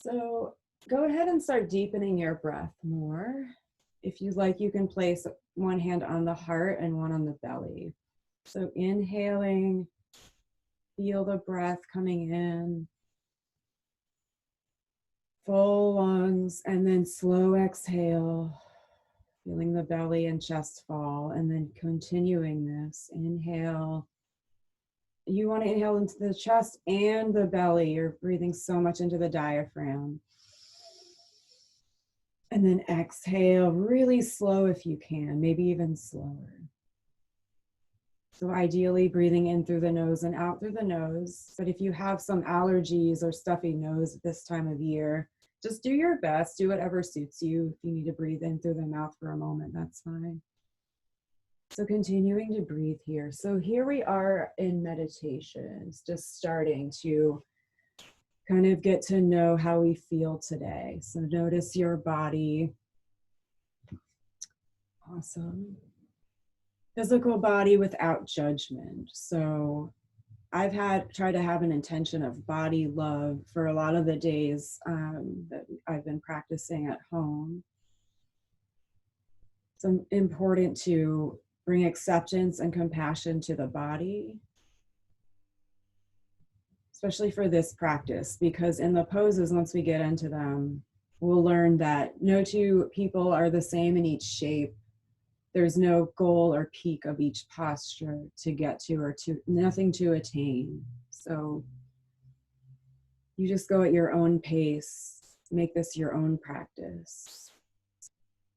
So go ahead and start deepening your breath more. If you like, you can place one hand on the heart and one on the belly. So inhaling, feel the breath coming in, full lungs, and then slow exhale, feeling the belly and chest fall, and then continuing this. Inhale. You want to inhale into the chest and the belly. You're breathing so much into the diaphragm. And then exhale, really slow if you can, maybe even slower. So ideally breathing in through the nose and out through the nose. But if you have some allergies or stuffy nose at this time of year, just do your best, do whatever suits you. If you need to breathe in through the mouth for a moment, that's fine. So continuing to breathe here. So here we are in meditation, just starting to kind of get to know how we feel today. So notice your body. Awesome. Physical body without judgment. So I've tried to have an intention of body love for a lot of the days that I've been practicing at home. So important to bring acceptance and compassion to the body, especially for this practice, because in the poses, once we get into them, we'll learn that no two people are the same in each shape. There's no goal or peak of each posture to get to, or nothing to attain. So you just go at your own pace, make this your own practice.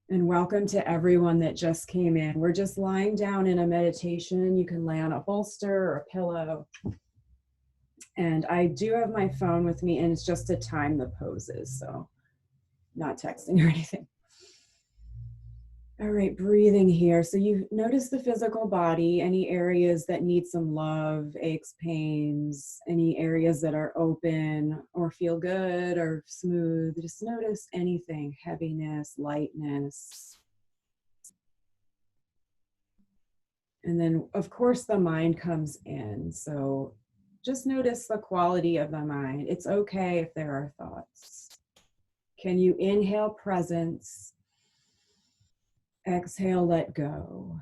And welcome to everyone that just came in. We're just lying down in a meditation. You can lay on a bolster or a pillow. And I do have my phone with me, and it's just to time the poses, so not texting or anything. All right, breathing here. So you notice the physical body, any areas that need some love, aches, pains, any areas that are open or feel good or smooth. Just notice anything, heaviness, lightness. And then, of course, the mind comes in. So just notice the quality of the mind. It's okay if there are thoughts. Can you inhale presence? Exhale, let go.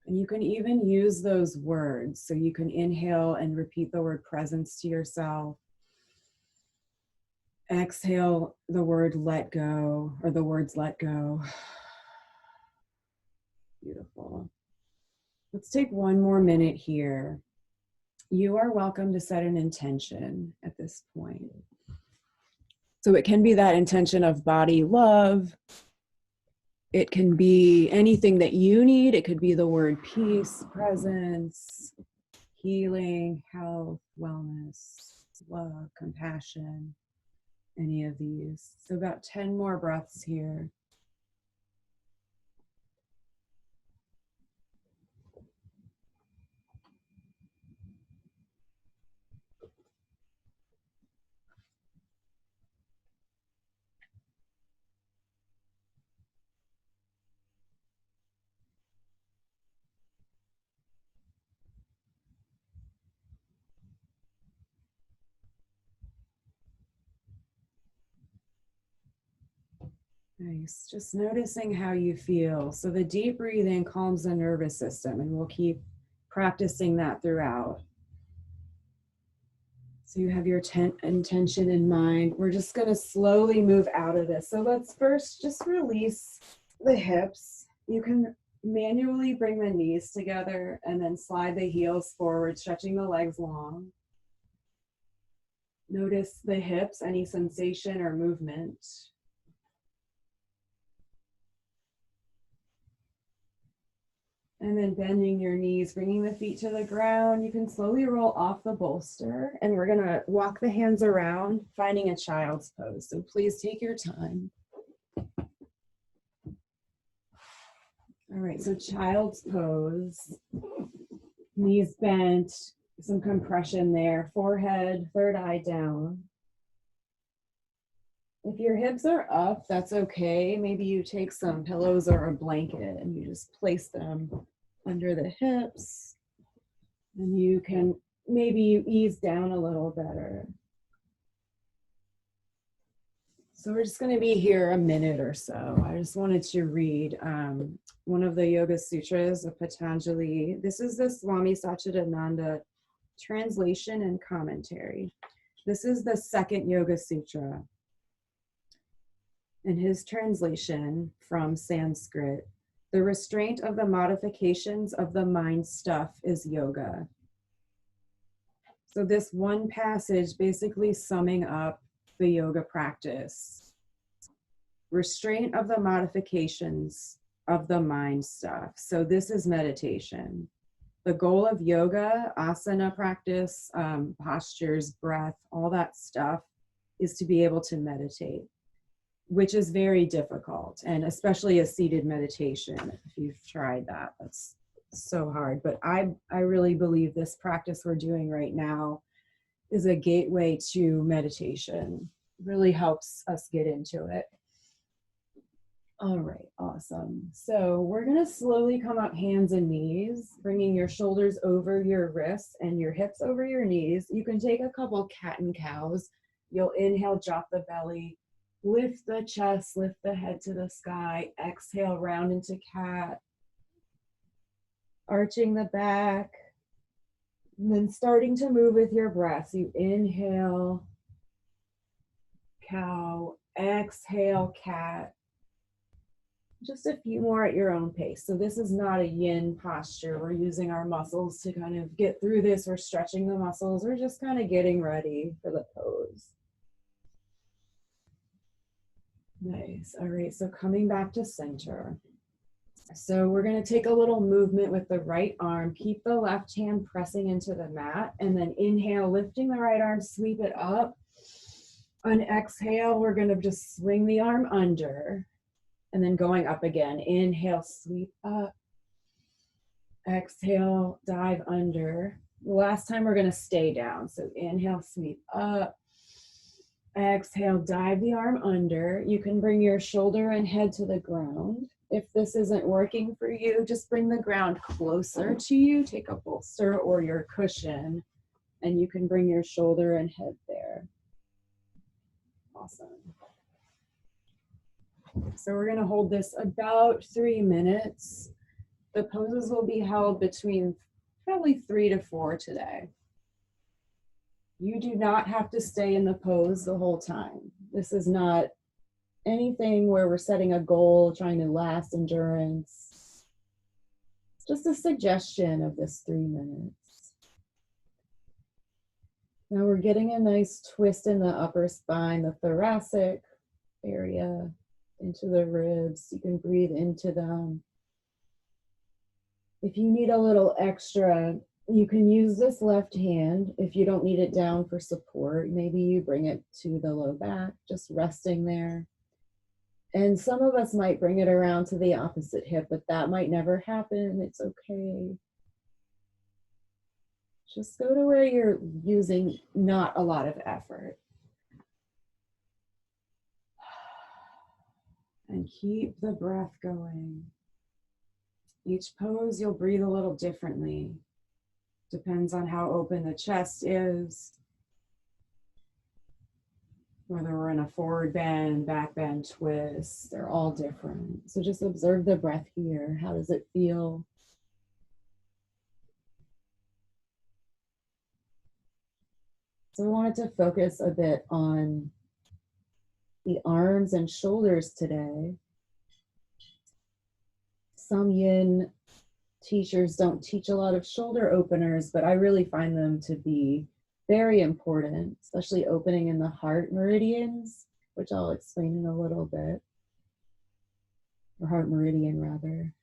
And you can even use those words. So you can inhale and repeat the word presence to yourself. Exhale the word let go, or the words let go. Beautiful. Let's take one more minute here. You are welcome to set an intention at this point. So it can be that intention of body love. It can be anything that you need. It could be the word peace, presence, healing, health, wellness, love, compassion, any of these. So about 10 more breaths here. Nice. Just noticing how you feel. So the deep breathing calms the nervous system, and we'll keep practicing that throughout. So you have your intention in mind. We're just going to slowly move out of this. So let's first just release the hips. You can manually bring the knees together and then slide the heels forward, stretching the legs long. Notice the hips, any sensation or movement. And then bending your knees, bringing the feet to the ground. You can slowly roll off the bolster, and we're gonna walk the hands around, finding a child's pose. So please take your time. All right, so child's pose. Knees bent, some compression there, forehead, third eye down. If your hips are up, that's okay. Maybe you take some pillows or a blanket and you just place them under the hips. And you can maybe ease down a little better. So we're just going to be here a minute or so. I just wanted to read one of the Yoga Sutras of Patanjali. This is the Swami Satchidananda translation and commentary. This is the second Yoga Sutra. In his translation from Sanskrit, the restraint of the modifications of the mind stuff is yoga. So this one passage basically summing up the yoga practice. Restraint of the modifications of the mind stuff. So this is meditation. The goal of yoga, asana practice, postures, breath, all that stuff is to be able to meditate, which is very difficult, and especially a seated meditation. If you've tried that, that's so hard. But I really believe this practice we're doing right now is a gateway to meditation. It really helps us get into it. All right, awesome. So we're gonna slowly come up hands and knees, bringing your shoulders over your wrists and your hips over your knees. You can take a couple cat and cows. You'll inhale, drop the belly, lift the chest, lift the head to the sky, exhale, round into cat, arching the back, and then starting to move with your breath. So you inhale, cow, exhale, cat. Just a few more at your own pace. So this is not a yin posture. We're using our muscles to kind of get through this. We're stretching the muscles. We're just kind of getting ready for the pose. Nice. All right, so coming back to center. So we're going to take a little movement with the right arm. Keep the left hand pressing into the mat, and then inhale, lifting the right arm, sweep it up. On exhale, we're going to just swing the arm under, and then going up again. Inhale, sweep up. Exhale, dive under. Last time we're going to stay down. So inhale, sweep up. Exhale, dive the arm under. You can bring your shoulder and head to the ground. If this isn't working for you, just bring the ground closer to you. Take a bolster or your cushion, and you can bring your shoulder and head there. Awesome. So we're going to hold this about 3 minutes. The poses will be held between probably 3 to 4 today. You do not have to stay in the pose the whole time. This is not anything where we're setting a goal, trying to last endurance. Just a suggestion of this 3 minutes. Now we're getting a nice twist in the upper spine, the thoracic area, into the ribs. You can breathe into them. If you need a little extra, you can use this left hand. If you don't need it down for support, maybe you bring it to the low back, just resting there. And some of us might bring it around to the opposite hip, but that might never happen. It's okay. Just go to where you're using not a lot of effort. And keep the breath going. Each pose, you'll breathe a little differently. Depends on how open the chest is. Whether we're in a forward bend, back bend, twist, they're all different. So just observe the breath here. How does it feel? So I wanted to focus a bit on the arms and shoulders today. Some yin teachers don't teach a lot of shoulder openers, but I really find them to be very important, especially opening in the heart meridians, which I'll explain in a little bit, or heart meridian rather.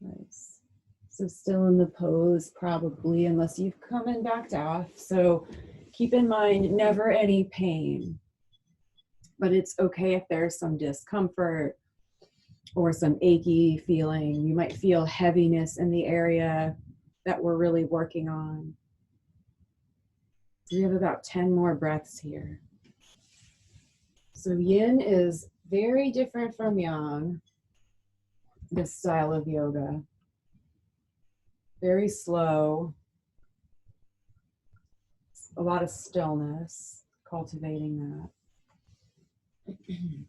Nice. So still in the pose probably, unless you've come and backed off. So keep in mind, never any pain, but it's okay if there's some discomfort or some achy feeling. You might feel heaviness in the area that we're really working on. So we have about 10 more breaths here. So yin is very different from yang, this style of yoga. Very slow, a lot of stillness. cultivating that.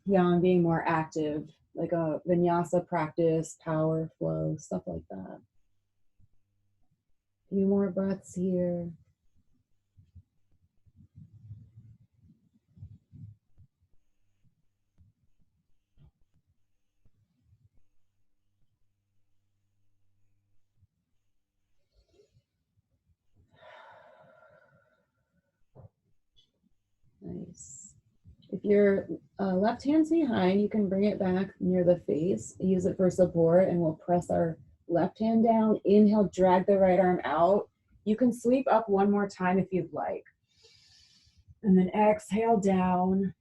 Yeah, and being more active, like a vinyasa practice, power flow, stuff like that. A few more breaths here. Nice. If your left hand's behind, you can bring it back near the face. Use it for support, and we'll press our left hand down. Inhale, drag the right arm out. You can sweep up one more time if you'd like. And then exhale down.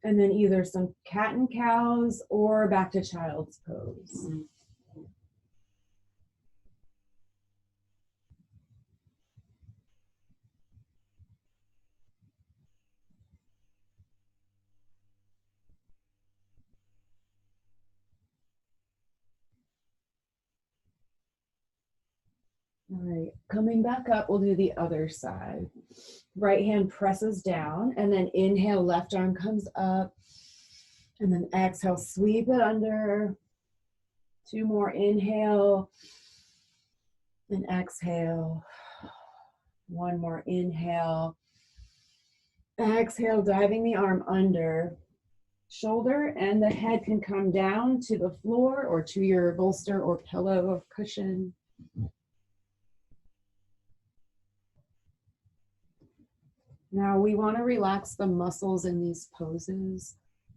And then either some cat and cows or back to child's pose. All right, coming back up, we'll do the other side. Right hand presses down, and then inhale, left arm comes up, and then exhale, sweep it under. 2 more, inhale, and exhale. 1 more, inhale. Exhale, diving the arm under. Shoulder and the head can come down to the floor or to your bolster or pillow or cushion. Now we want to relax the muscles in these poses,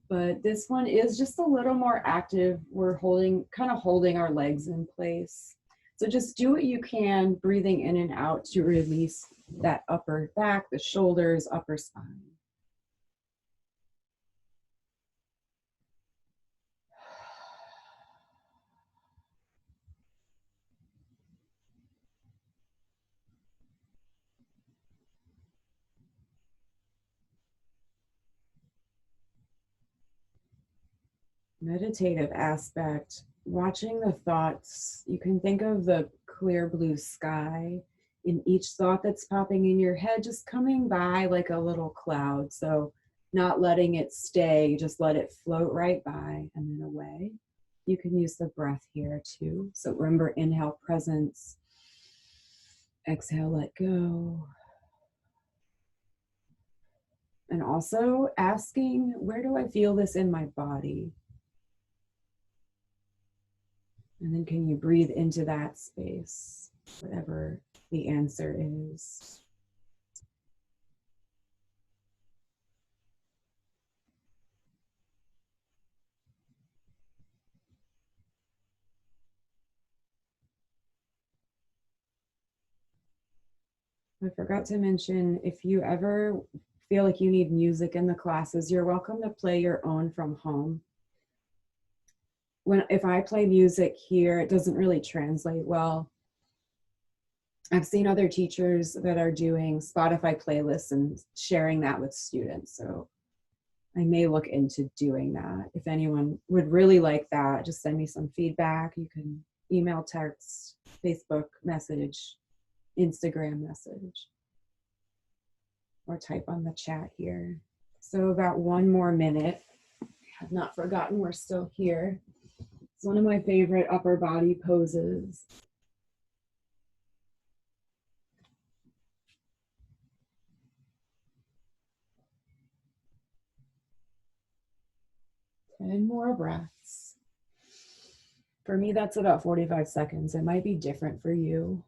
but this one is just a little more active. We're kind of holding our legs in place. So just do what you can, breathing in and out to release that upper back, the shoulders, upper spine. Meditative aspect, watching the thoughts. You can think of the clear blue sky in each thought that's popping in your head, just coming by like a little cloud. So not letting it stay, just let it float right by and then away. You can use the breath here too. So remember, inhale, presence. Exhale, let go. And also asking, where do I feel this in my body? And then can you breathe into that space, whatever the answer is. I forgot to mention, if you ever feel like you need music in the classes, you're welcome to play your own from home. If I play music here, it doesn't really translate well. I've seen other teachers that are doing Spotify playlists and sharing that with students. So I may look into doing that. If anyone would really like that, just send me some feedback. You can email, text, Facebook message, Instagram message, or type on the chat here. So about 1 more minute. I have not forgotten we're still here. It's one of my favorite upper body poses. And more breaths. For me, that's about 45 seconds. It might be different for you.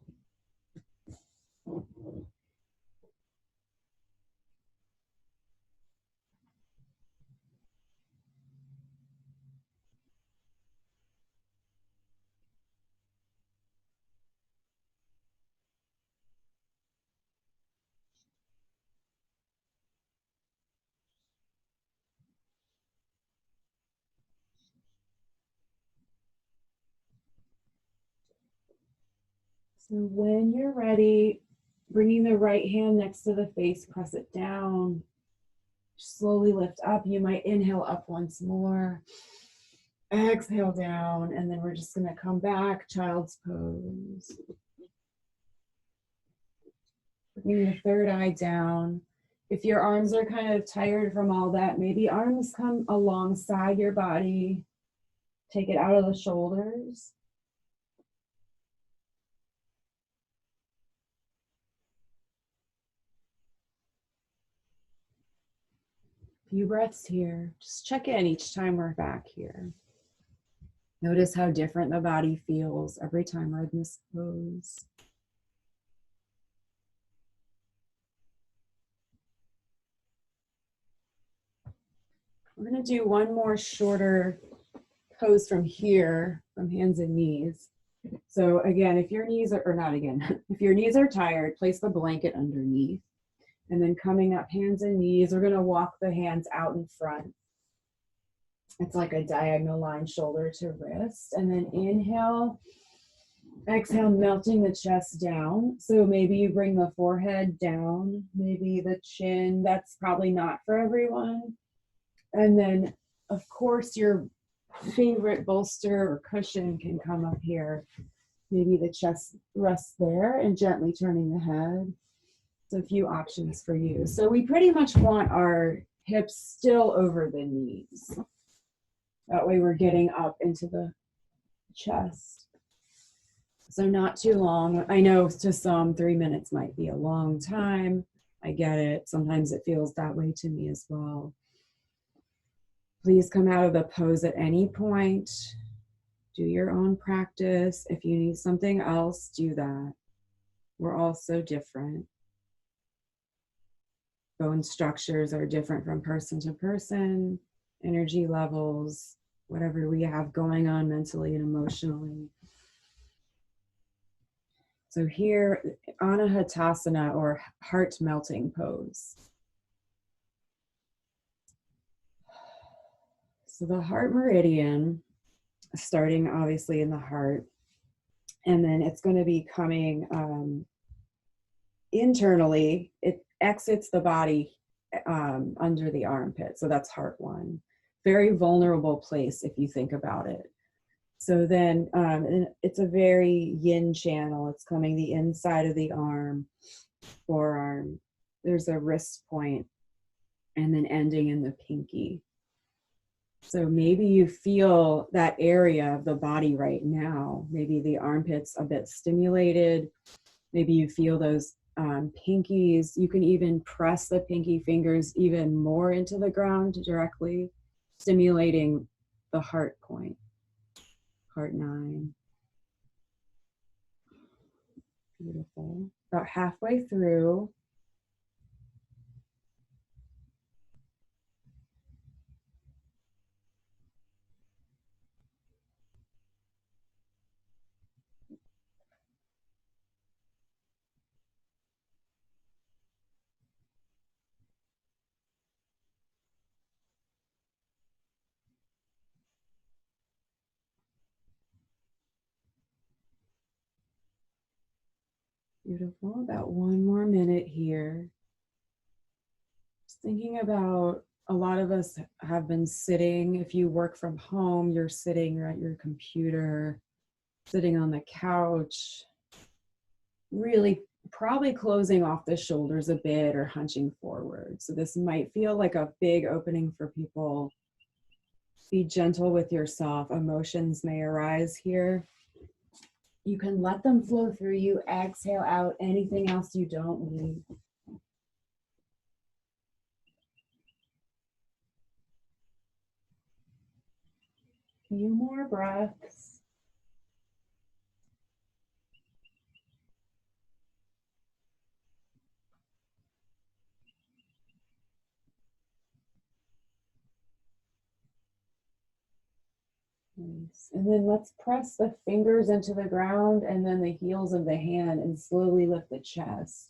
So when you're ready, bringing the right hand next to the face, press it down. Slowly lift up. You might inhale up once more. Exhale down, and then we're just going to come back, child's pose. Bringing the third eye down. If your arms are kind of tired from all that, maybe arms come alongside your body. Take it out of the shoulders. Few breaths here. Just check in each time we're back here. Notice how different the body feels every time we're in this pose. We're going to do one more shorter pose from here, from hands and knees. So again, if your knees are, or not again, if your knees are tired, place the blanket underneath. And then coming up, hands and knees, we're going to walk the hands out in front. It's like a diagonal line, shoulder to wrist. And then inhale, exhale, melting the chest down. So maybe you bring the forehead down, maybe the chin. That's probably not for everyone. And then, of course, your favorite bolster or cushion can come up here. Maybe the chest rests there and gently turning the head. So a few options for you. So we pretty much want our hips still over the knees. That way we're getting up into the chest. So not too long. I know to some 3 minutes might be a long time. I get it. Sometimes it feels that way to me as well. Please come out of the pose at any point. Do your own practice. If you need something else, do that. We're all so different. Bone structures are different from person to person, energy levels, whatever we have going on mentally and emotionally. So here, Anahatasana or heart melting pose. So the heart meridian, starting obviously in the heart, and then it's going to be coming internally. It exits the body under the armpit. So that's heart one. Very vulnerable place if you think about it. So then it's a very yin channel. It's coming the inside of the arm, forearm. There's a wrist point, and then ending in the pinky. So maybe you feel that area of the body right now. Maybe the armpit's a bit stimulated. Maybe you feel those pinkies. You can even press the pinky fingers even more into the ground directly, stimulating the heart point. Heart 9. Beautiful. About halfway through. Beautiful. About one more minute here. Just thinking about, a lot of us have been sitting. If you work from home, you're sitting at your computer, sitting on the couch, really probably closing off the shoulders a bit or hunching forward. So this might feel like a big opening for people. Be gentle with yourself. Emotions may arise here. You can let them flow through you. Exhale out anything else you don't need. Few more breaths. Nice. And then let's press the fingers into the ground and then the heels of the hand and slowly lift the chest.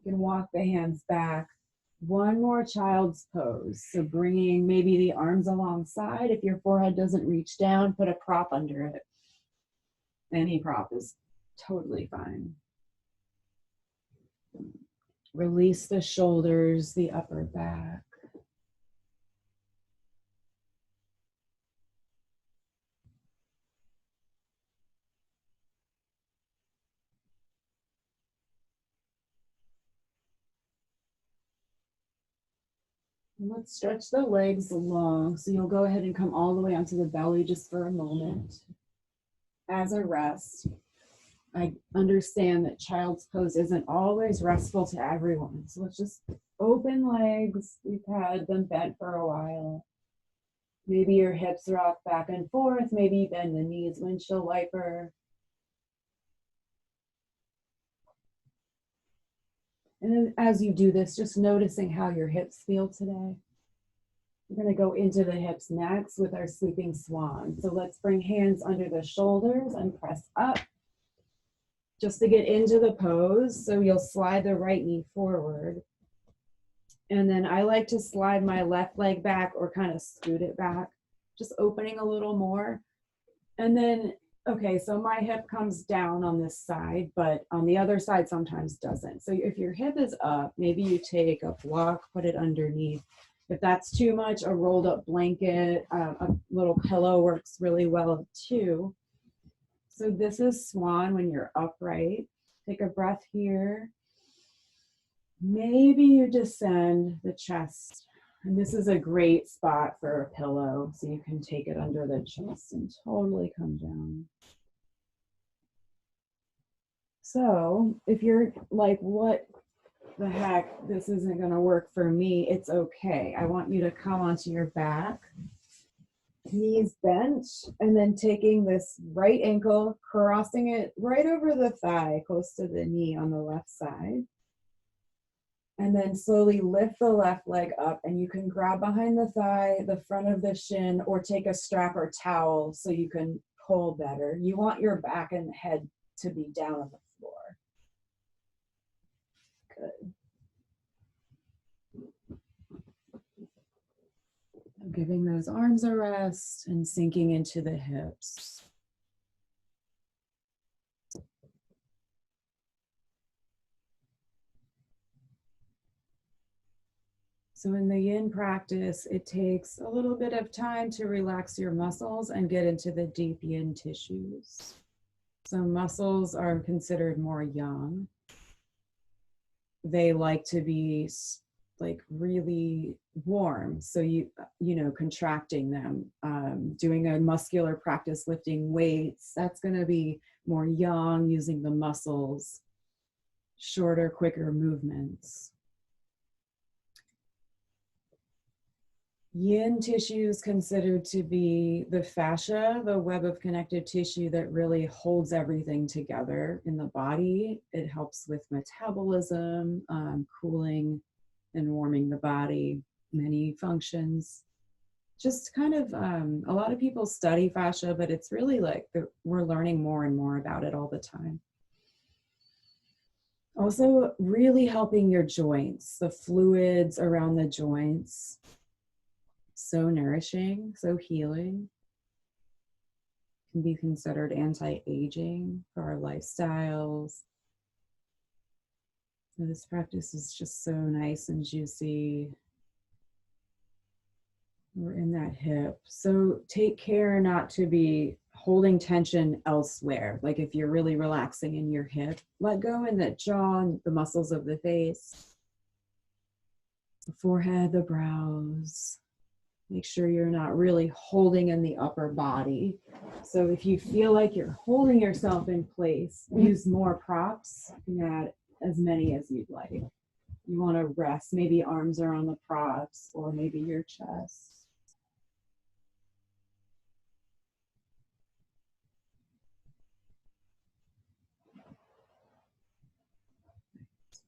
You can walk the hands back. One more child's pose. So bringing maybe the arms alongside. If your forehead doesn't reach down, put a prop under it. Any prop is totally fine. Release the shoulders, the upper back. And let's stretch the legs long. So you'll go ahead and come all the way onto the belly just for a moment. As a rest, I understand that child's pose isn't always restful to everyone. So let's just open legs. We've had them bent for a while. Maybe your hips rock back and forth. Maybe you bend the knees, windshield wiper. And then as you do this, just noticing how your hips feel today. We're going to go into the hips next with our sleeping swan. So let's bring hands under the shoulders and press up just to get into the pose. So you'll slide the right knee forward. And then I like to slide my left leg back or kind of scoot it back, just opening a little more. And then, okay, so my hip comes down on this side, but on the other side sometimes doesn't. So if your hip is up, maybe you take a block, put it underneath. If that's too much, a rolled up blanket, a little pillow works really well too. So this is swan when you're upright. Take a breath here. Maybe you descend the chest. And this is a great spot for a pillow. So you can take it under the chest and totally come down. So if you're like, what the heck, this isn't going to work for me, it's okay. I want you to come onto your back, knees bent, and then taking this right ankle, crossing it right over the thigh, close to the knee on the left side. And then slowly lift the left leg up, and you can grab behind the thigh, the front of the shin, or take a strap or towel so you can pull better. You want your back and head to be down on the floor. Good. Giving those arms a rest and sinking into the hips. So in the yin practice, it takes a little bit of time to relax your muscles and get into the deep yin tissues. So muscles are considered more yang. They like to be like really warm. So you know, contracting them, doing a muscular practice, lifting weights, that's going to be more yang, using the muscles, shorter, quicker movements. Yin tissue is considered to be the fascia, the web of connective tissue that really holds everything together in the body. It helps with metabolism, cooling and warming the body, many functions. Just kind of, a lot of people study fascia, but it's really like we're learning more and more about it all the time. Also really helping your joints, the fluids around the joints. So nourishing, so healing. Can be considered anti-aging for our lifestyles. So this practice is just so nice and juicy. We're in that hip. So take care not to be holding tension elsewhere. Like if you're really relaxing in your hip, let go in the jaw and the muscles of the face, the forehead, the brows. Make sure you're not really holding in the upper body. So if you feel like you're holding yourself in place, use more props. You can add as many as you'd like. You want to rest, maybe arms are on the props, or maybe your chest.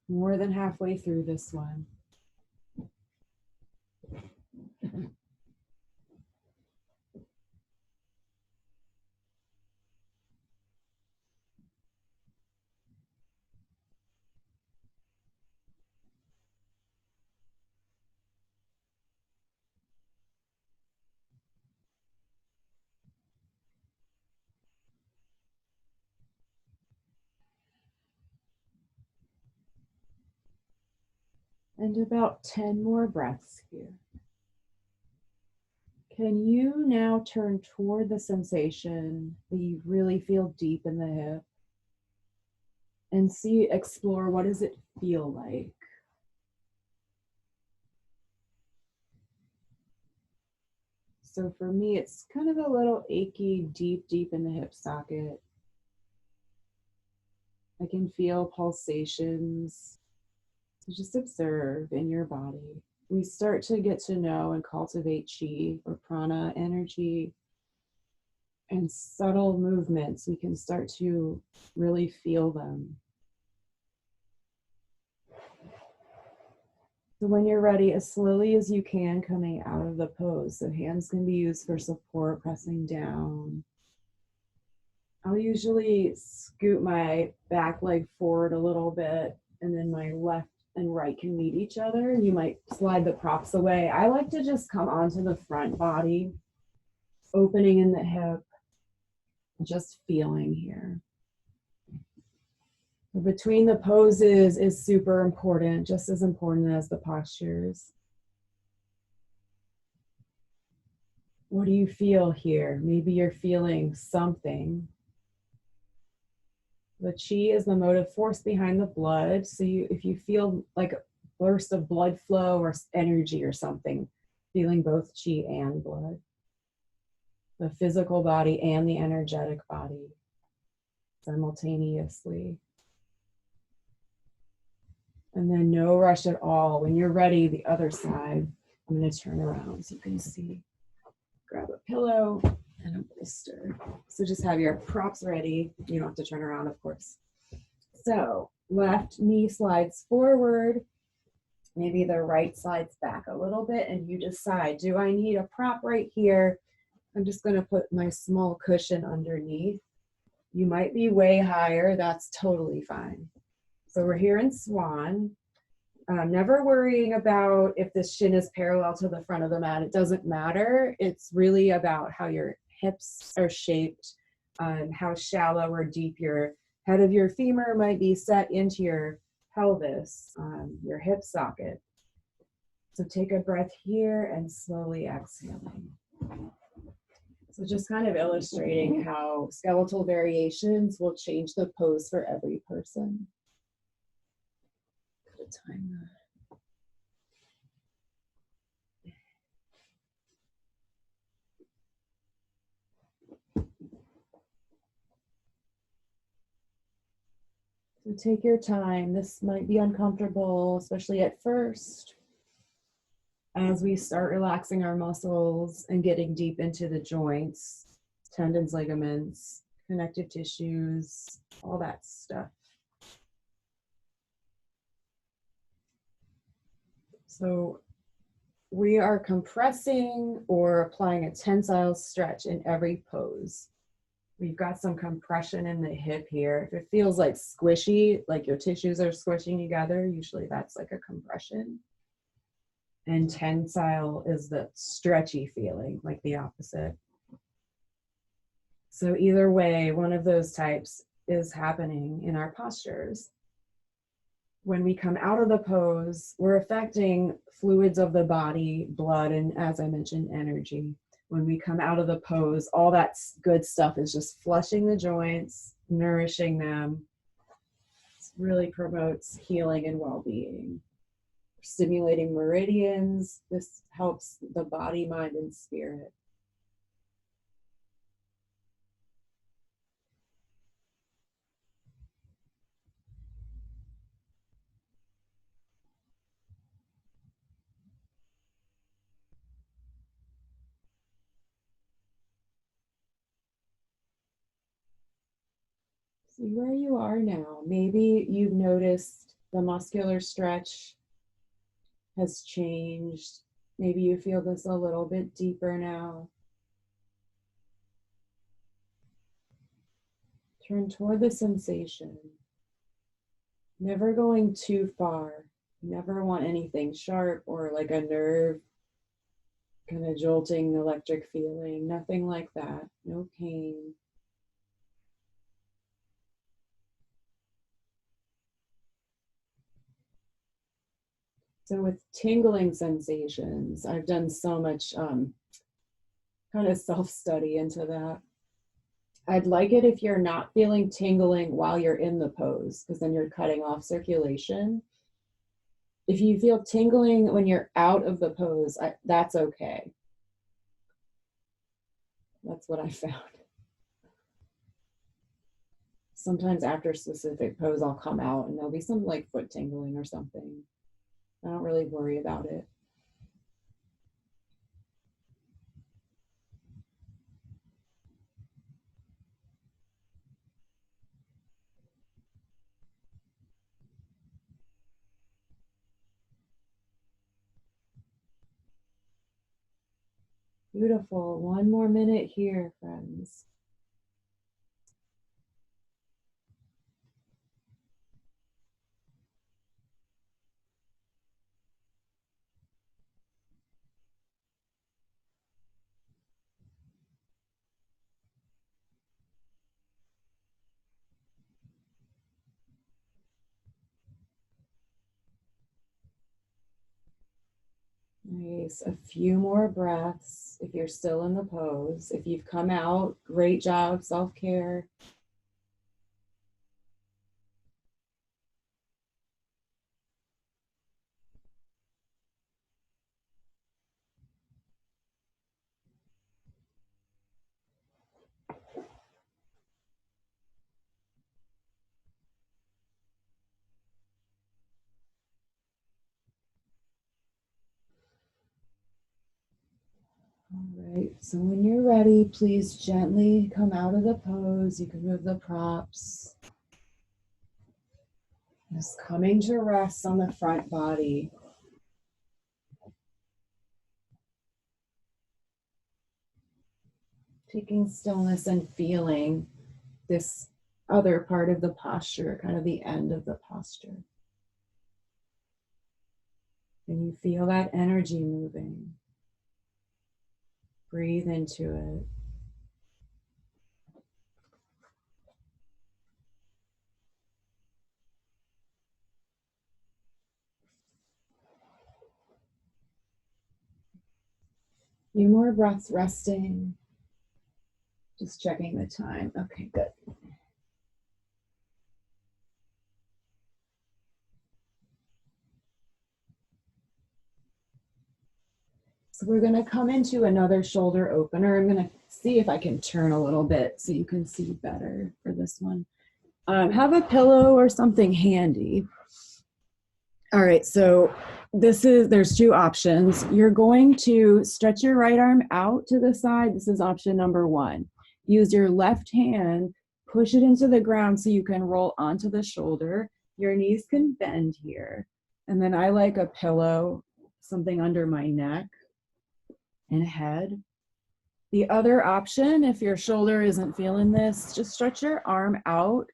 More than halfway through this one. And about 10 more breaths here. Can you now turn toward the sensation that you really feel deep in the hip and explore what does it feel like? So for me, it's kind of a little achy deep in the hip socket. I can feel pulsations. So just observe in your body. We start to get to know and cultivate chi or prana energy and subtle movements. We can start to really feel them. So when you're ready, as slowly as you can, coming out of the pose. So hands can be used for support, pressing down. I'll usually scoot my back leg forward a little bit, and then my left and right can meet each other. You might slide the props away. I like to just come onto the front body, opening in the hip, just feeling here. Between the poses is super important, just as important as the postures. What do you feel here? Maybe you're feeling something. The chi is the motive force behind the blood. So if you feel like a burst of blood flow or energy or something, feeling both chi and blood, the physical body and the energetic body simultaneously. And then no rush at all. When you're ready, the other side, I'm going to turn around so you can see. Grab a pillow and a bolster. So just have your props ready. You don't have to turn around, of course. So left knee slides forward. Maybe the right slides back a little bit, and you decide, do I need a prop right here? I'm just going to put my small cushion underneath. You might be way higher. That's totally fine. So we're here in swan. Never worrying about if the shin is parallel to the front of the mat. It doesn't matter. It's really about how your hips are shaped, how shallow or deep your head of your femur might be set into your pelvis, your hip socket. So take a breath here and slowly exhaling. So just kind of illustrating how skeletal variations will change the pose for every person. Time So take your time. This might be uncomfortable, especially at first. As we start relaxing our muscles and getting deep into the joints, tendons, ligaments, connective tissues, all that stuff. So we are compressing or applying a tensile stretch in every pose. We've got some compression in the hip here. If it feels like squishy, like your tissues are squishing together, usually that's like a compression. And tensile is the stretchy feeling, like the opposite. So either way, one of those types is happening in our postures. When we come out of the pose, we're affecting fluids of the body, blood, and as I mentioned, energy. When we come out of the pose, all that good stuff is just flushing the joints, nourishing them. It really promotes healing and well-being. Stimulating meridians. This helps the body, mind, and spirit. See where you are now. Maybe you've noticed the muscular stretch has changed. Maybe you feel this a little bit deeper now. Turn toward the sensation. Never going too far. You never want anything sharp or like a nerve kind of jolting electric feeling. Nothing like that. No pain. So with tingling sensations, I've done so much kind of self-study into that. I'd like it if you're not feeling tingling while you're in the pose, because then you're cutting off circulation. If you feel tingling when you're out of the pose, that's okay. That's what I found. Sometimes after a specific pose, I'll come out and there'll be some like foot tingling or something. I don't really worry about it. Beautiful. One more minute here, friends. Nice. A few more breaths if you're still in the pose. If you've come out, great job, self-care. All right, so when you're ready, please gently come out of the pose. You can move the props. Just coming to rest on the front body. Taking stillness and feeling this other part of the posture, kind of the end of the posture. And you feel that energy moving. Breathe into it. Few more breaths resting. Just checking the time. Okay, good. So we're going to come into another shoulder opener. I'm going to see if I can turn a little bit so you can see better for this one. Have a pillow or something handy. All right, so there's two options. You're going to stretch your right arm out to the side. This is option number one. Use your left hand, push it into the ground so you can roll onto the shoulder. Your knees can bend here. And then I like a pillow, something under my neck and head. The other option, if your shoulder isn't feeling this, just stretch your arm out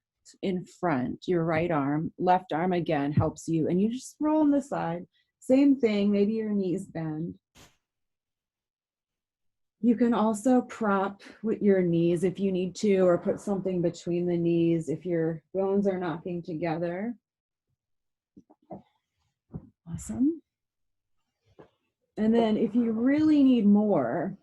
in front, your right arm. Left arm again helps you, and you just roll on the side. Same thing, maybe your knees bend. You can also prop with your knees if you need to, or put something between the knees if your bones are knocking together. Awesome. And then if you really need more,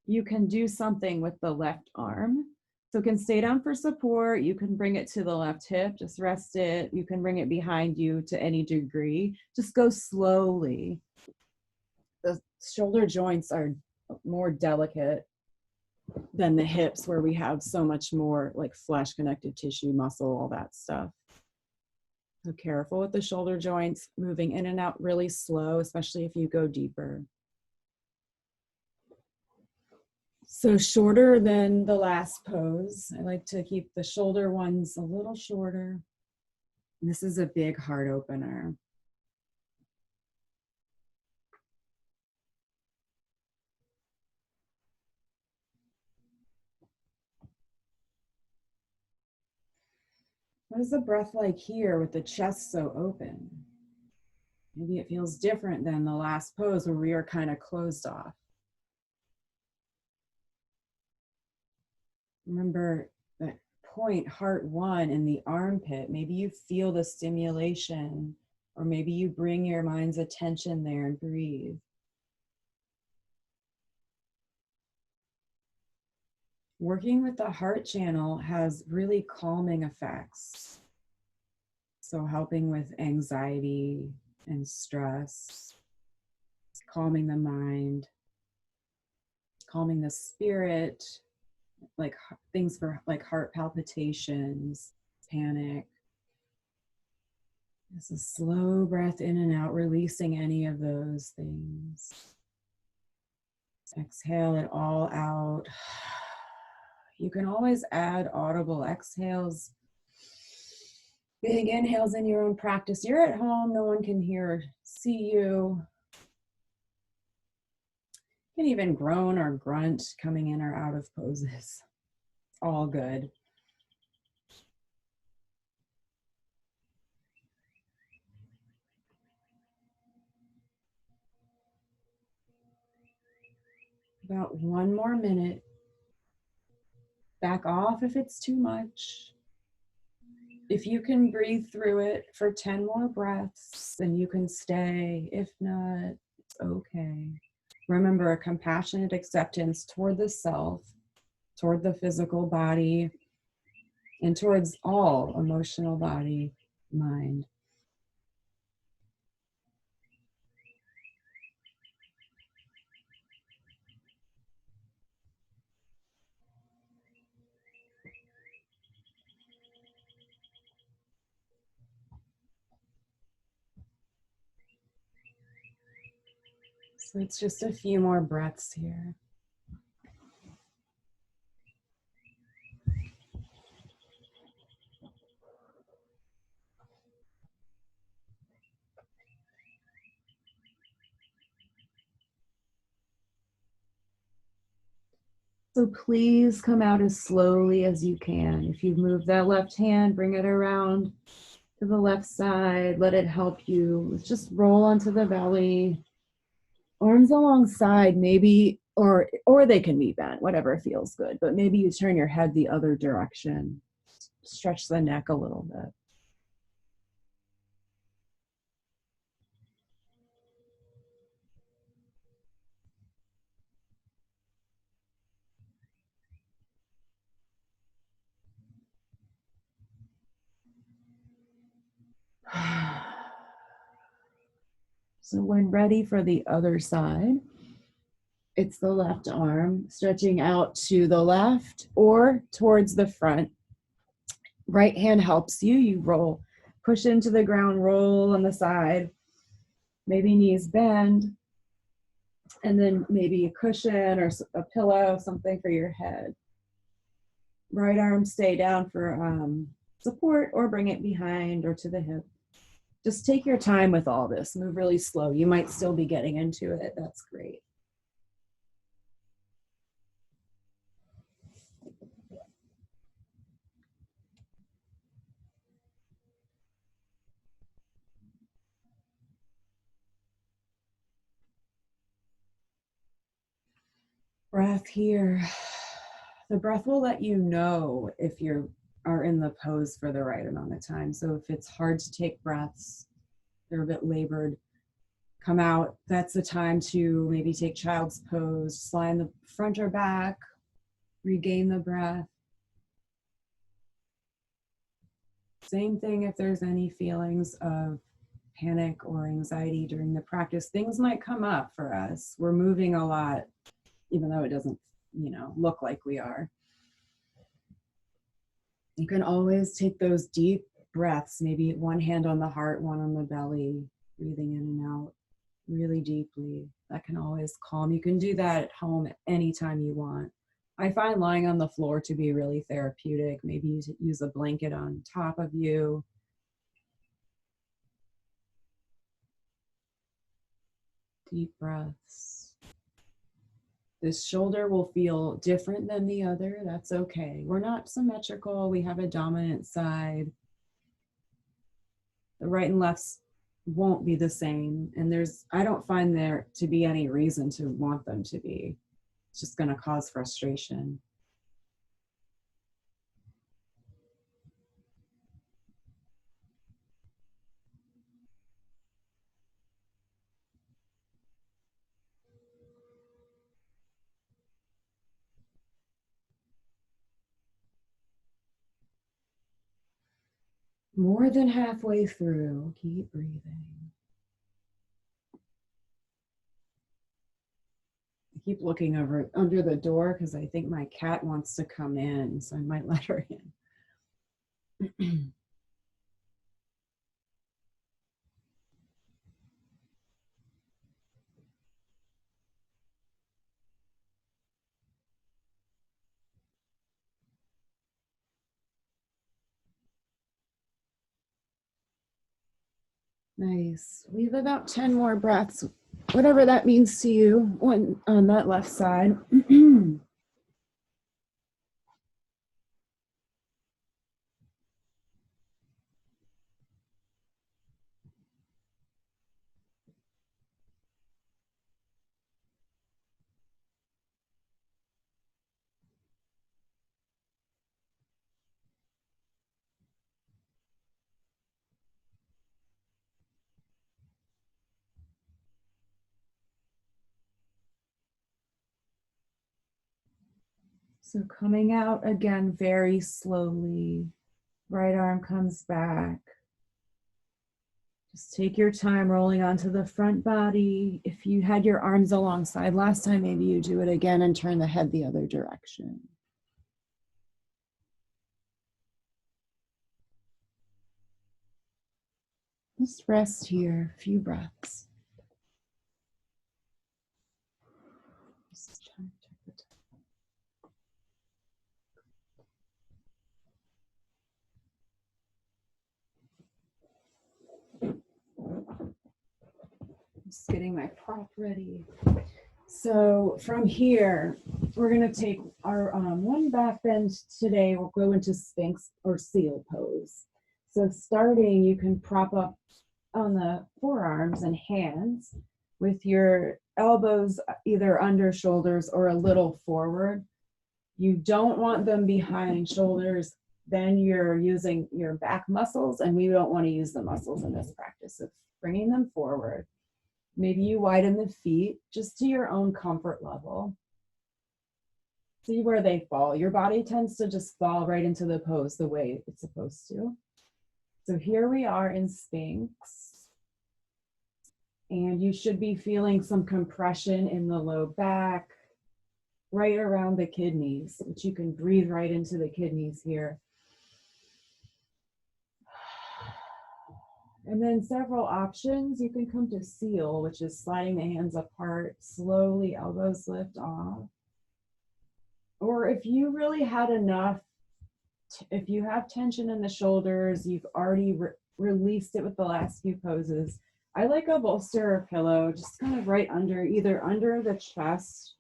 you can do something with the left arm. So it can stay down for support. You can bring it to the left hip, just rest it. You can bring it behind you to any degree. Just go slowly. The shoulder joints are more delicate than the hips, where we have so much more like flesh, connective tissue, muscle, all that stuff. So careful with the shoulder joints, moving in and out really slow, especially if you go deeper. So shorter than the last pose. I like to keep the shoulder ones a little shorter. This is a big heart opener. What is the breath like here with the chest so open? Maybe it feels different than the last pose where we are kind of closed off. Remember that point, heart one, in the armpit. Maybe you feel the stimulation, or maybe you bring your mind's attention there and breathe. Working with the heart channel has really calming effects. So helping with anxiety and stress, calming the mind. calming the spirit, like things for like heart palpitations, panic. It's a slow breath in and out, releasing any of those things. Exhale it all out. You can always add audible exhales, big inhales in your own practice. You're at home, no one can hear or see you. You can even groan or grunt coming in or out of poses. All good. About 1 more minute. Back off if it's too much. If you can breathe through it for 10 more breaths, then you can stay. If not, it's okay. Remember, a compassionate acceptance toward the self, toward the physical body, and towards all emotional body, mind. So it's just a few more breaths here. So please come out as slowly as you can. If you've moved that left hand, bring it around to the left side. Let it help you. Just roll onto the belly. Arms alongside, maybe, or they can be bent, whatever feels good. But maybe you turn your head the other direction. Stretch the neck a little bit. So when ready for the other side, it's the left arm stretching out to the left or towards the front. Right hand helps you. You roll, push into the ground, roll on the side. Maybe knees bend. And then maybe a cushion or a pillow, something for your head. Right arm stay down for support, or bring it behind or to the hip. Just take your time with all this. Move really slow. You might still be getting into it. That's great. Breath here. The breath will let you know if you are in the pose for the right amount of time. So if it's hard to take breaths, they're a bit labored, come out. That's the time to maybe take child's pose, slide the front or back, regain the breath. Same thing if there's any feelings of panic or anxiety during the practice. Things might come up for us. We're moving a lot, even though it doesn't, look like we are. You can always take those deep breaths, maybe one hand on the heart, one on the belly, breathing in and out really deeply. That can always calm. You can do that at home anytime you want. I find lying on the floor to be really therapeutic. Maybe use a blanket on top of you. Deep breaths. This shoulder will feel different than the other. That's okay. We're not symmetrical. We have a dominant side. The right and lefts won't be the same. And I don't find there to be any reason to want them to be. It's just going to cause frustration. More than halfway through, keep breathing. keep looking over under the door because I think my cat wants to come in, so I might let her in. Nice. We have about 10 more breaths, whatever that means to you on that left side. So coming out again very slowly. Right arm comes back. Just take your time rolling onto the front body. If you had your arms alongside last time, maybe you do it again and turn the head the other direction. Just rest here, a few breaths. Just check the time. Just getting my prop ready. So from here, we're going to take our one back bend today. We'll go into Sphinx or Seal pose. So starting, you can prop up on the forearms and hands with your elbows either under shoulders or a little forward. You don't want them behind shoulders. Then you're using your back muscles, and we don't want to use the muscles in this practice. So bringing them forward. Maybe you widen the feet just to your own comfort level. See where they fall. Your body tends to just fall right into the pose the way it's supposed to. So here we are in Sphinx. And you should be feeling some compression in the low back, right around the kidneys, which you can breathe right into the kidneys here. And then several options. You can come to Seal, which is sliding the hands apart, slowly elbows lift off. Or if you really had enough, if you have tension in the shoulders, you've already released it with the last few poses, I like a bolster or pillow, just kind of right under, either under the chest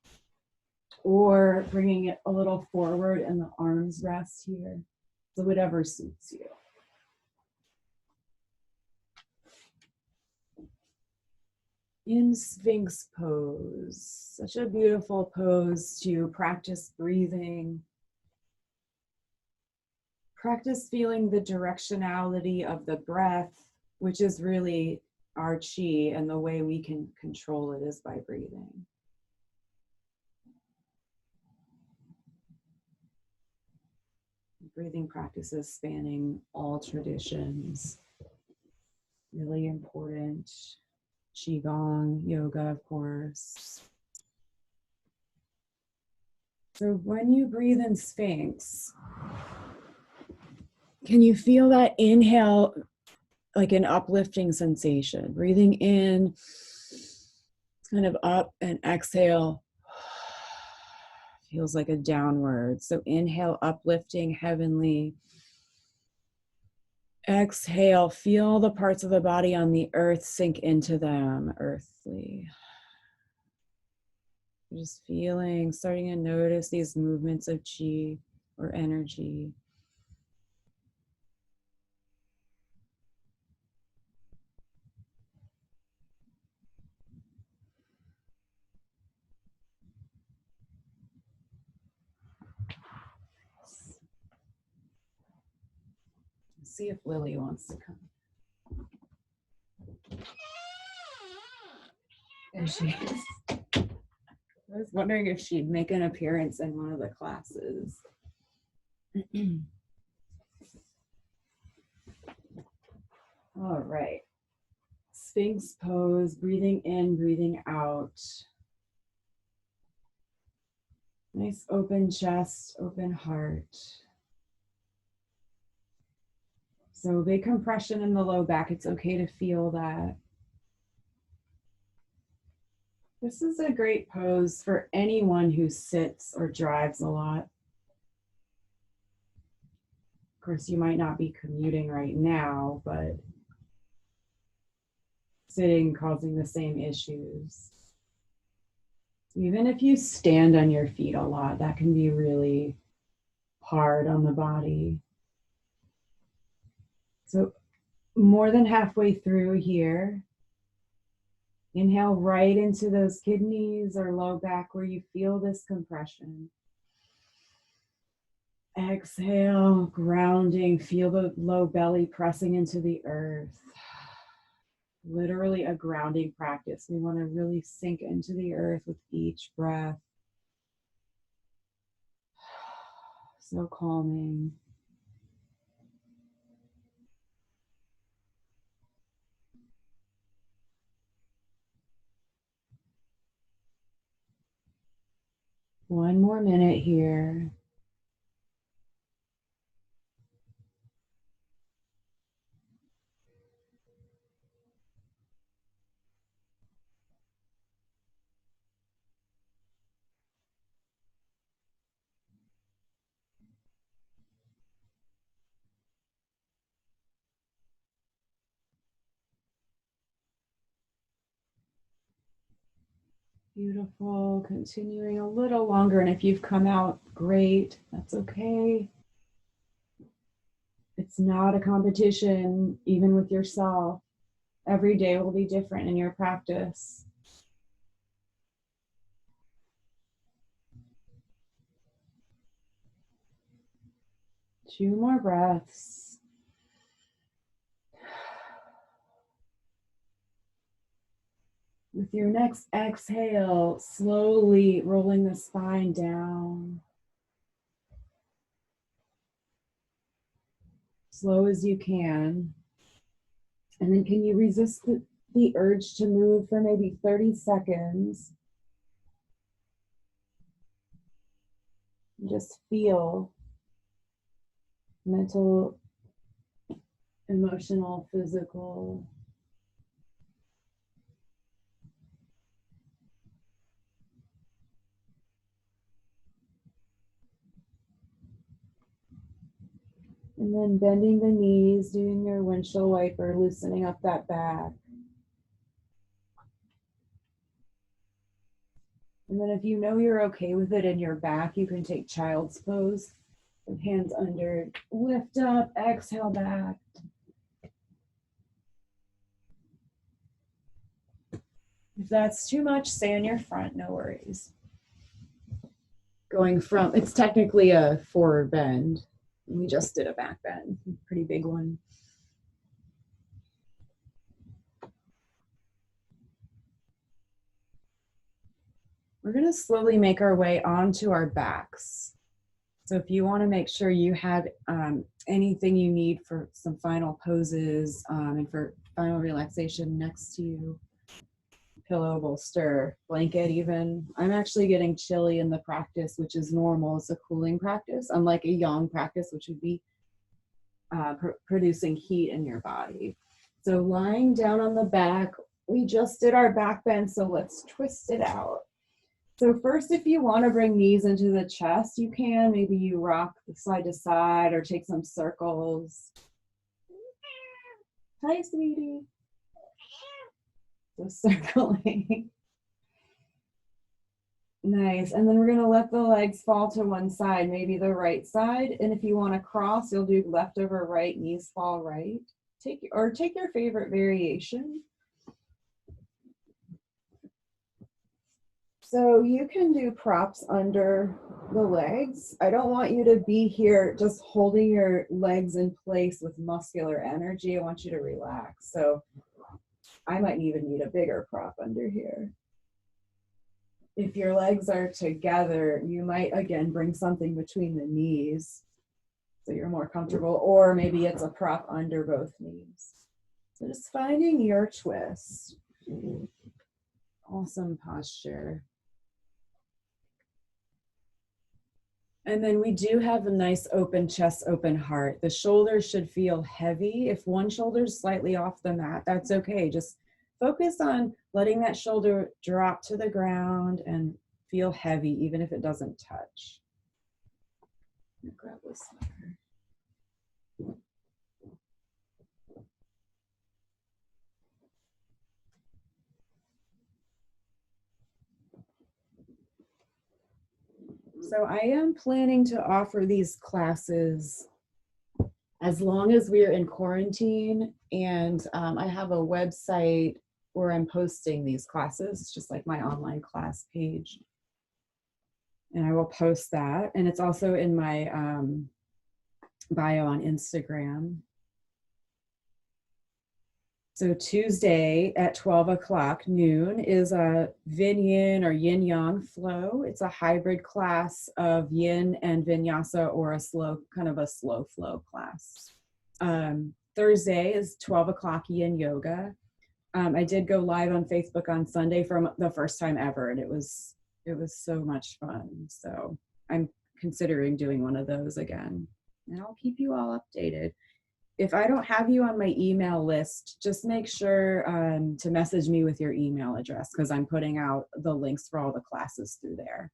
or bringing it a little forward and the arms rest here. So whatever suits you. In Sphinx pose, such a beautiful pose to practice breathing. Practice feeling the directionality of the breath, which is really our chi, and the way we can control it is by breathing. Breathing practices spanning all traditions, really important. Qigong, yoga, of course. So when you breathe in Sphinx, can you feel that inhale, like an uplifting sensation? Breathing in, it's kind of up, and exhale, feels like a downward. So inhale, uplifting, heavenly. Exhale, feel the parts of the body on the earth sink into them, earthly. Just feeling, starting to notice these movements of chi or energy. See if Lily wants to come. There she is. I was wondering if she'd make an appearance in one of the classes. All right. Sphinx pose, breathing in, breathing out. Nice open chest, open heart. So big compression in the low back. It's okay to feel that. This is a great pose for anyone who sits or drives a lot. Of course, you might not be commuting right now, but sitting causing the same issues. Even if you stand on your feet a lot, that can be really hard on the body. So more than halfway through here, inhale right into those kidneys or low back where you feel this compression. Exhale, grounding, feel the low belly pressing into the earth. Literally a grounding practice. We want to really sink into the earth with each breath. So calming. One more minute here. Beautiful. Continuing a little longer. And if you've come out, great. That's okay. It's not a competition, even with yourself. Every day will be different in your practice. Two more breaths. With your next exhale, slowly rolling the spine down. Slow as you can. And then can you resist the urge to move for maybe 30 seconds? Just feel mental, emotional, physical. And then bending the knees, doing your windshield wiper, loosening up that back. And then if you know you're okay with it in your back, you can take child's pose with hands under, lift up, exhale back. If that's too much, stay on your front, no worries. Going from, it's technically a forward bend. We just did a back bend, pretty big one. We're going to slowly make our way onto our backs. So if you want to make sure you have anything you need for some final poses and for final relaxation next to you, pillow, bolster, blanket even. I'm actually getting chilly in the practice, which is normal. It's a cooling practice, unlike a yang practice, which would be producing heat in your body. So lying down on the back, we just did our back bend, so let's twist it out. So first, if you want to bring knees into the chest, you can. Maybe you rock side to side or take some circles. Hi, sweetie. So circling. Nice. And then we're going to let the legs fall to one side, maybe the right side. And if you want to cross, you'll do left over right, knees fall right. Take your favorite variation. So you can do props under the legs. I don't want you to be here just holding your legs in place with muscular energy. I want you to relax. So I might even need a bigger prop under here. If your legs are together, you might again bring something between the knees so you're more comfortable, or maybe it's a prop under both knees. So just finding your twist. Awesome posture. And then we do have a nice open chest, open heart. The shoulders should feel heavy. If one shoulder's slightly off the mat, that's okay. Just focus on letting that shoulder drop to the ground and feel heavy, even if it doesn't touch. I'm gonna grab this marker. So I am planning to offer these classes as long as we're in quarantine, and I have a website where I'm posting these classes. It's just like my online class page, and I will post that, and it's also in my bio on Instagram. So Tuesday at 12 o'clock noon is a Yin or Yin Yang Flow. It's a hybrid class of Yin and Vinyasa, or a slow, kind of a slow flow class. Thursday is 12 o'clock Yin Yoga. I did go live on Facebook on Sunday for the first time ever, and it was so much fun. So I'm considering doing one of those again, and I'll keep you all updated. If I don't have you on my email list, just make sure to message me with your email address, because I'm putting out the links for all the classes through there.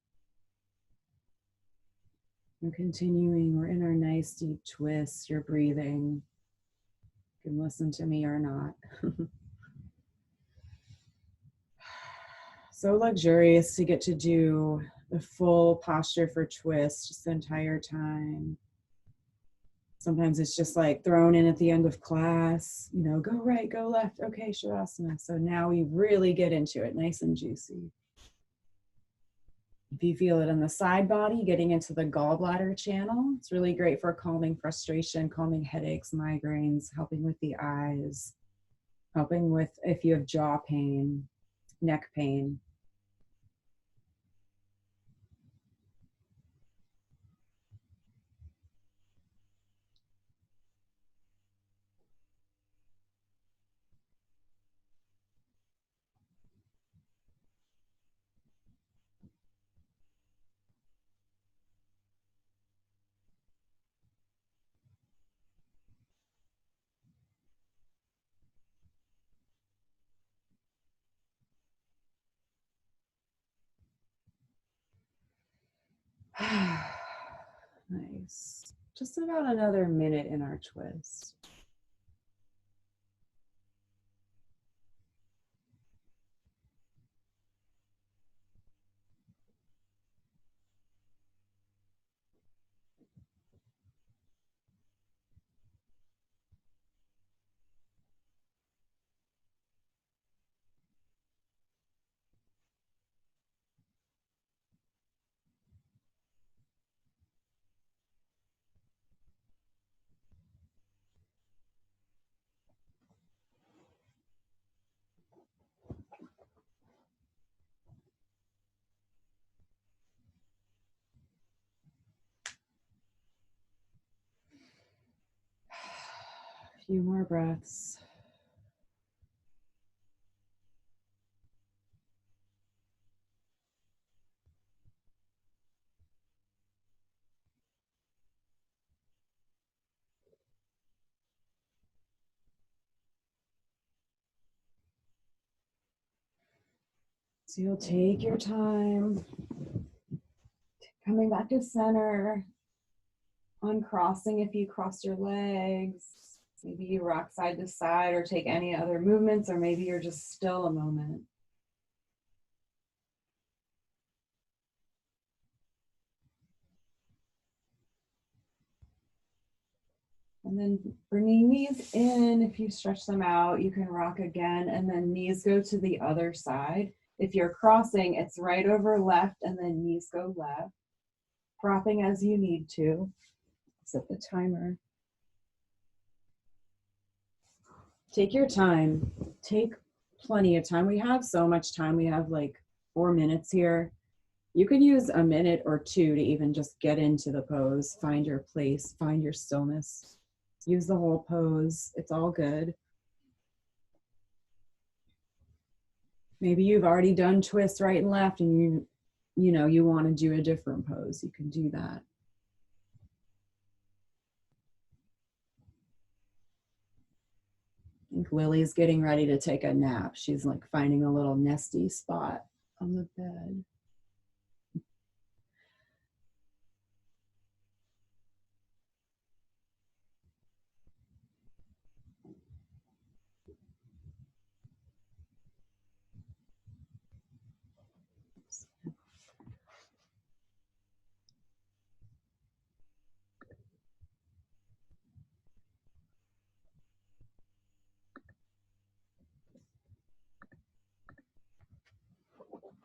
And continuing, we're in our nice deep twist. You're breathing. You can listen to me or not. So luxurious to get to do the full posture for twist just the entire time. Sometimes it's just like thrown in at the end of class, you know, go right, go left. Okay, Shavasana. So now we really get into it, nice and juicy. If you feel it in the side body, getting into the gallbladder channel, it's really great for calming frustration, calming headaches, migraines, helping with the eyes, helping with if you have jaw pain, neck pain. Nice. Just about another minute in our twist. A few more breaths. So you'll take your time, coming back to center, uncrossing if you cross your legs. Maybe you rock side to side or take any other movements, or maybe you're just still a moment. And then bringing knees in, if you stretch them out, you can rock again, and then knees go to the other side. If you're crossing, it's right over left, and then knees go left. Dropping as you need to. Set the timer. Take your time. Take plenty of time. We have so much time. We have like 4 minutes here. You could use a minute or two to even just get into the pose, find your place, find your stillness. Use the whole pose. It's all good. Maybe you've already done twists right and left, and you know you want to do a different pose. You can do that. think Lily's getting ready to take a nap. She's like finding a little nesty spot on the bed.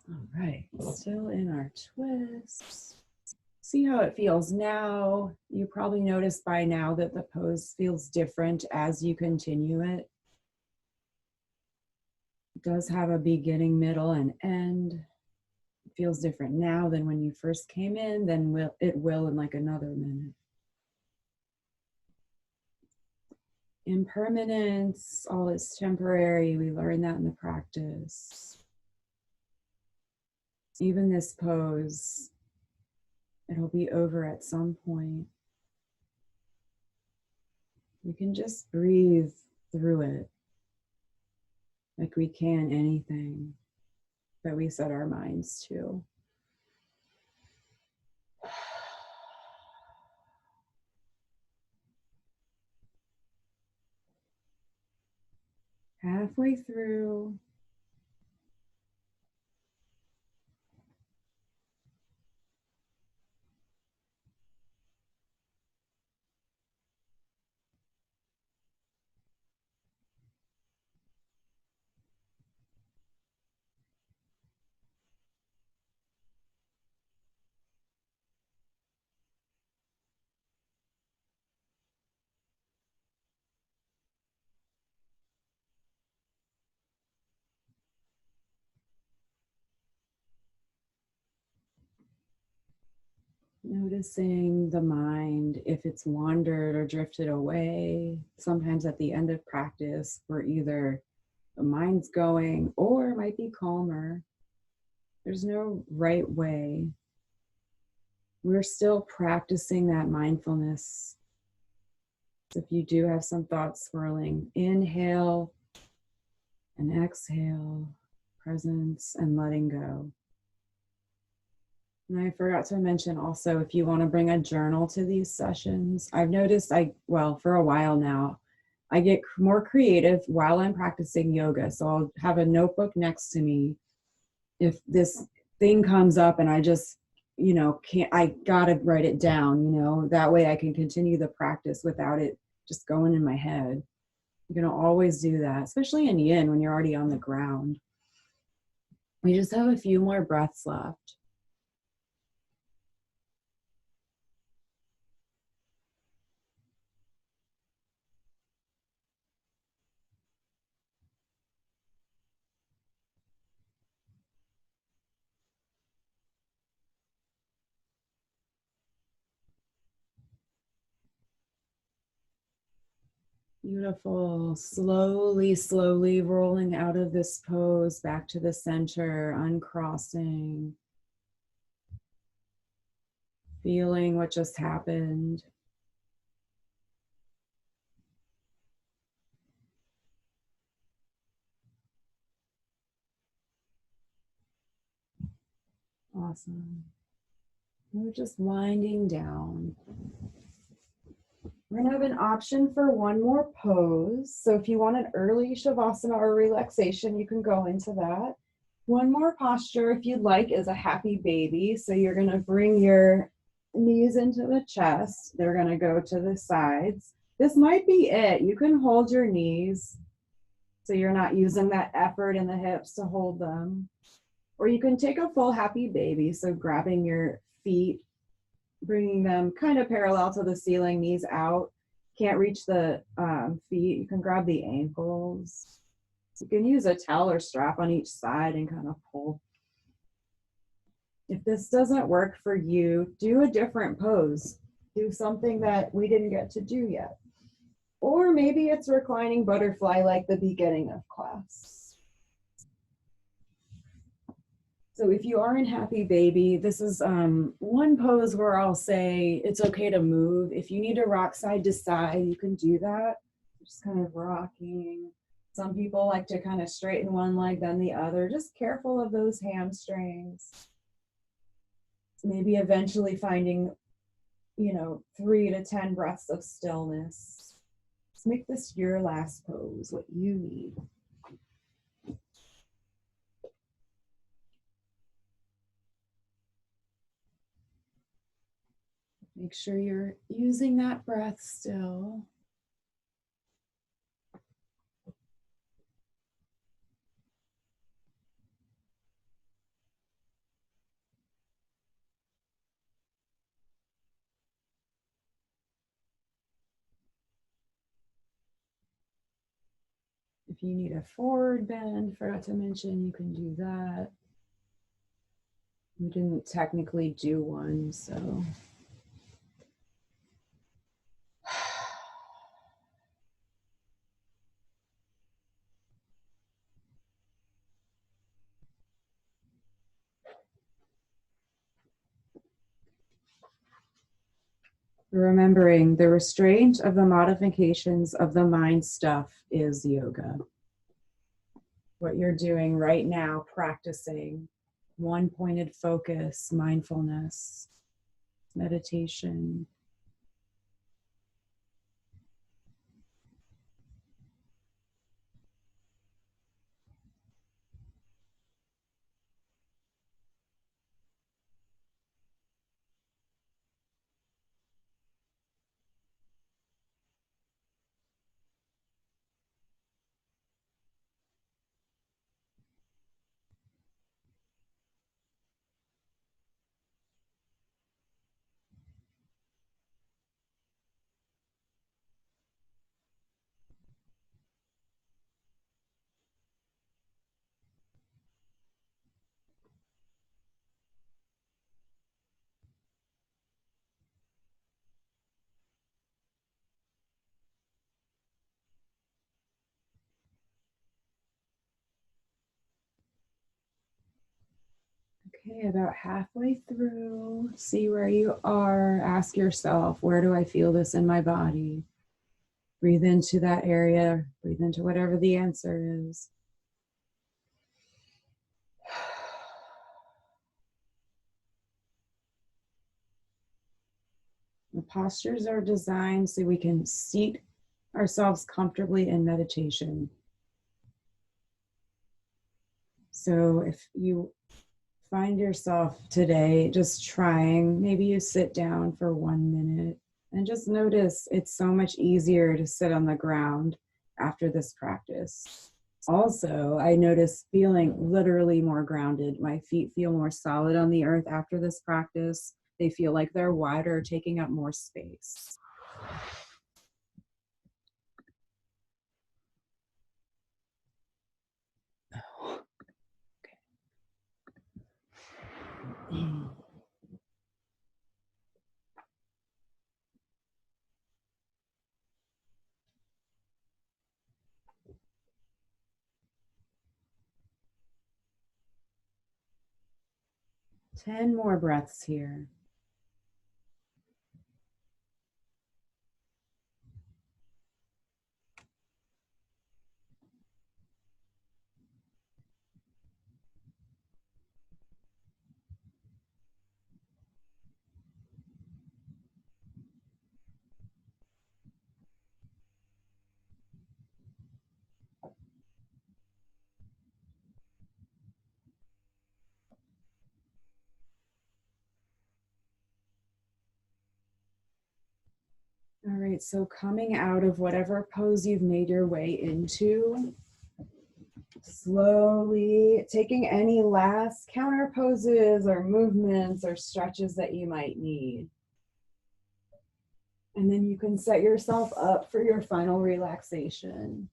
All right, still in our twist. See how it feels now. You probably noticed by now that the pose feels different as you continue it. It does have a beginning, middle, and end. It feels different now than when you first came in, then it will in like another minute. Impermanence, all is temporary. We learn that in the practice. Even this pose, it'll be over at some point. We can just breathe through it like we can anything that we set our minds to. Halfway through. Noticing the mind, if it's wandered or drifted away. Sometimes at the end of practice, we're either the mind's going or it might be calmer. There's no right way. We're still practicing that mindfulness. So if you do have some thoughts swirling, inhale and exhale, presence and letting go. And I forgot to mention also, if you want to bring a journal to these sessions, I've noticed for a while now, I get more creative while I'm practicing yoga. So I'll have a notebook next to me. If this thing comes up and I just, I gotta write it down, that way I can continue the practice without it just going in my head. You're gonna always do that, especially in Yin when you're already on the ground. We just have a few more breaths left. Beautiful. Slowly rolling out of this pose back to the center, uncrossing. Feeling what just happened. Awesome. We're just winding down. We're gonna have an option for one more pose. So if you want an early Shavasana or relaxation, you can go into that. One more posture, if you'd like, is a happy baby. So you're gonna bring your knees into the chest. They're gonna go to the sides. This might be it. You can hold your knees so you're not using that effort in the hips to hold them. Or you can take a full happy baby. So grabbing your feet, bringing them kind of parallel to the ceiling, knees out. Can't reach the feet, you can grab the ankles. You can use a towel or strap on each side and kind of pull. If this doesn't work for you, do a different pose. Do something that we didn't get to do yet. Or maybe it's reclining butterfly like the beginning of class. So if you are in happy baby, this is one pose where I'll say it's okay to move. If you need to rock side to side, you can do that. Just kind of rocking. Some people like to kind of straighten one leg, then the other. Just careful of those hamstrings. Maybe eventually finding, 3 to 10 breaths of stillness. Just make this your last pose, what you need. Make sure you're using that breath still. If you need a forward bend, forgot to mention, you can do that. We didn't technically do one, so. Remembering the restraint of the modifications of the mind stuff is yoga. What you're doing right now, practicing one-pointed focus, mindfulness, meditation. Okay, about halfway through, see where you are. Ask yourself, where do I feel this in my body? Breathe into that area, breathe into whatever the answer is. The postures are designed so we can seat ourselves comfortably in meditation. So if you find yourself today just trying, maybe you sit down for 1 minute and just notice it's so much easier to sit on the ground after this practice. Also, I notice feeling literally more grounded. My feet feel more solid on the earth after this practice. They feel like they're wider, taking up more space. Okay. 10 more breaths here. All right, so coming out of whatever pose you've made your way into, slowly taking any last counter poses or movements or stretches that you might need. And then you can set yourself up for your final relaxation.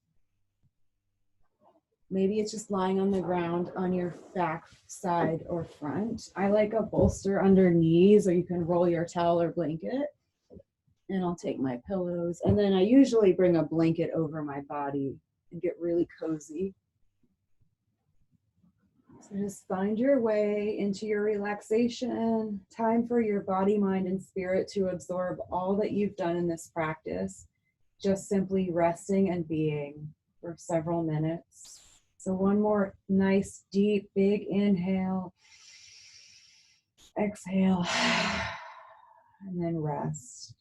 Maybe it's just lying on the ground on your back, side, or front. I like a bolster under knees, or you can roll your towel or blanket. And I'll take my pillows. And then I usually bring a blanket over my body and get really cozy. So just find your way into your relaxation. Time for your body, mind, and spirit to absorb all that you've done in this practice. Just simply resting and being. for several minutes. So one more nice, deep, big inhale. Exhale. And then rest.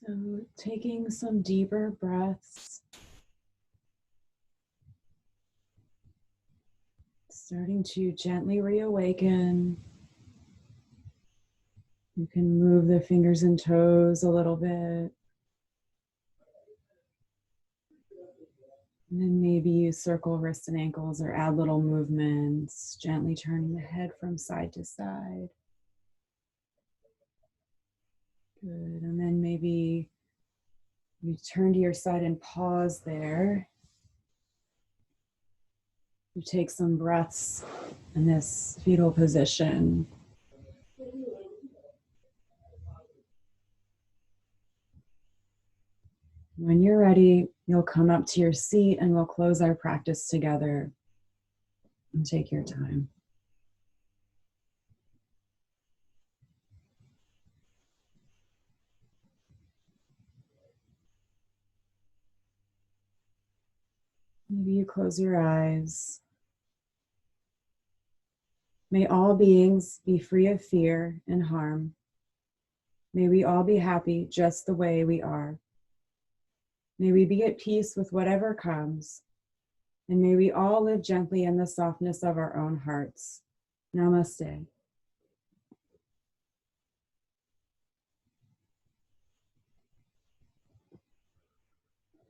So taking some deeper breaths, starting to gently reawaken. You can move the fingers and toes a little bit. And then maybe you circle wrists and ankles or add little movements, gently turning the head from side to side. Good. And then maybe you turn to your side and pause there. You take some breaths in this fetal position. When you're ready, you'll come up to your seat and we'll close our practice together. And take your time. Maybe you close your eyes. May all beings be free of fear and harm. May we all be happy just the way we are. May we be at peace with whatever comes. And may we all live gently in the softness of our own hearts. Namaste.